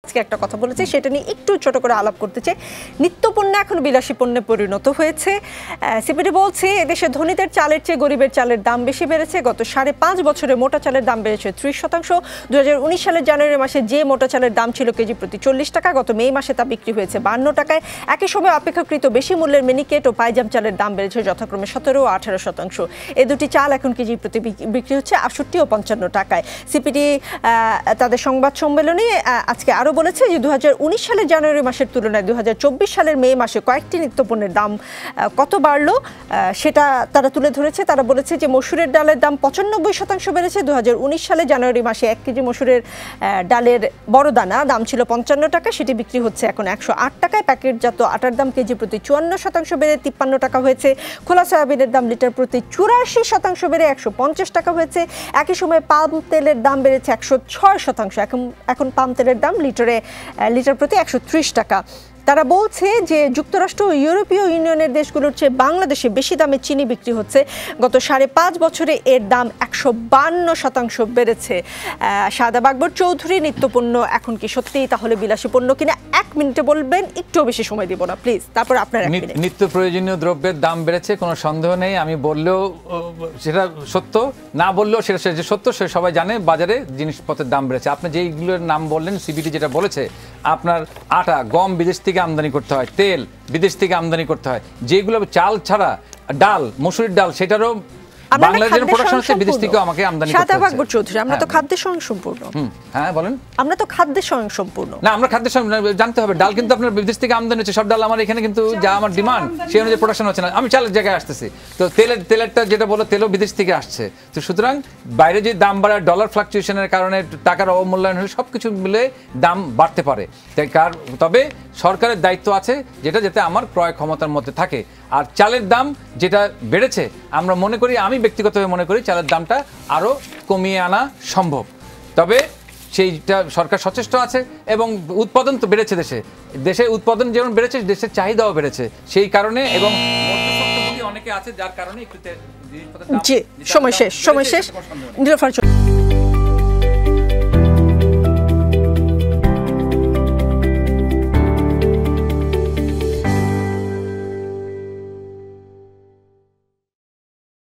আজকে একটা কথা বলেছে সেটা নিয়ে একটু ছোট করে আলাপ করতে চাই। নিত্যপণ্য এখন বিলাসী পণ্যে পরিণত হয়েছে। সিপিডি বলছে এদেশে ধনীদের চালের চেয়ে গরিবের চালের দাম বেশি বেড়েছে। গত 5.5 বছরে মোটা চালের দাম বেড়েছে 30%। 2019 সালের জানুয়ারি মাসে যে মোটা চালের দাম ছিল কেজি প্রতি 40 টাকা, গত মে মাসে তা বিক্রি হয়েছে 52 টাকায়। একই সময় অপেক্ষাকৃত বেশি মূল্যের মিনিকেট ও পাইজাম চালের দাম বেড়েছে যথাক্রমে 17 ও 18%। এই দুটি চাল এখন কেজি প্রতি বিক্রি হচ্ছে 68 ও 55 টাকায়। সিপিডি তাদের সংবাদ সম্মেলনে আজকে আরও বলেছে যে 2019 সালের জানুয়ারি মাসের তুলনায় 2024 সালের মে মাসে কয়েকটি নিত্যপণ্যের দাম কত বাড়লো সেটা তারা তুলে ধরেছে। তারা বলেছে যে মসুরের ডালের দাম 95% বেড়েছে। 2019 সালে জানুয়ারি মাসে 1 কেজি মসুরের ডালের বড় দাম ছিল 55 টাকা, সেটি বিক্রি হচ্ছে এখন 108 টাকায়। প্যাকেটজাত আটার দাম কেজি প্রতি 54% বেড়ে 53 টাকা হয়েছে। খোলা সয়াবিনের দাম লিটার প্রতি 84% বেড়ে 150 টাকা হয়েছে। একই সময় পাম তেলের দাম বেড়েছে 106%। এখন পাম তেলের দাম লিটার প্রতি 130 টাকা। তারা বলছে যে যুক্তরাষ্ট্র ও ইউরোপীয় ইউনিয়নের দেশগুলোর চেয়ে বাংলাদেশে বেশি দামে চিনি বিক্রি হচ্ছে। গত 5.5 বছরে এর দাম 152% বেড়েছে। শাহাদাব আকবর চৌধুরী, নিত্যপণ্য এখন কি সত্যিই তাহলে বিলাসী পণ্য কিনা 1 মিনিটে বলবেন, একটু বেশি সময় দিব না প্লিজ, তারপর আপনার নিত্য প্রয়োজনীয় দ্রব্যের দাম বেড়েছে, কোনো সন্দেহ নেই। আমি বললেও সেটা সত্য, না বললেও সেটা যে সত্য সে সবাই জানে। বাজারে জিনিসপত্রের দাম বেড়েছে। আপনি যেইগুলোর নাম বললেন, সিবিটি যেটা বলেছে, আপনার আটা, গম বিদেশ থেকে আমদানি করতে হয়, তেল বিদেশ থেকে আমদানি করতে হয়, যেগুলো চাল ছাড়া ডাল, মসুরির ডাল, সেটারও বাংলাদেশের প্রোডাকশন হচ্ছে, বিদেশ থেকে আমাকে আমদানি করতে শাহাদাব আকবর চৌধুরী, আমরা তো খাদ্যের সঙ্গে সম্পূর্ণ। হ্যাঁ বলেন। আমরা তো খাদ্যের সঙ্গে সম্পূর্ণ না, আমরা খাদ্যের সঙ্গে জানতে হবে। ডাল কিন্তু আপনার বিদেশ থেকে আমদানি হচ্ছে, সব ডাল আমার এখানে কিন্তু যা আমার ডিমান্ড সেই অনুযায়ী প্রোডাকশন হচ্ছে না। আমি চালের জায়গায় আসতেছি, তো তেলেরটা যেটা বলো, তেলও বিদেশ থেকে আসছে। তো সুতরাং বাইরে যে দাম বাড়ার, ডলার ফ্লাকচুয়েশনের কারণে টাকার অবমূল্যায়ন হলে সবকিছু মিলে দাম বাড়তে পারে। তবে সরকারের দায়িত্ব আছে যেটা যাতে আমার ক্রয় ক্ষমতার মধ্যে থাকে। আর চালের দাম যেটা বেড়েছে, আমরা মনে করি, আমি ব্যক্তিগতভাবে মনে করি চালের দামটা আরও কমিয়ে আনা সম্ভব। তবে সেইটা সরকার সচেষ্ট আছে এবং উৎপাদন তো বেড়েছে, দেশে উৎপাদন যেমন বেড়েছে, দেশের চাহিদাও বেড়েছে। সেই কারণে এবং অনেকে আছে যার কারণে একটু সময় শেষ। নীলোফার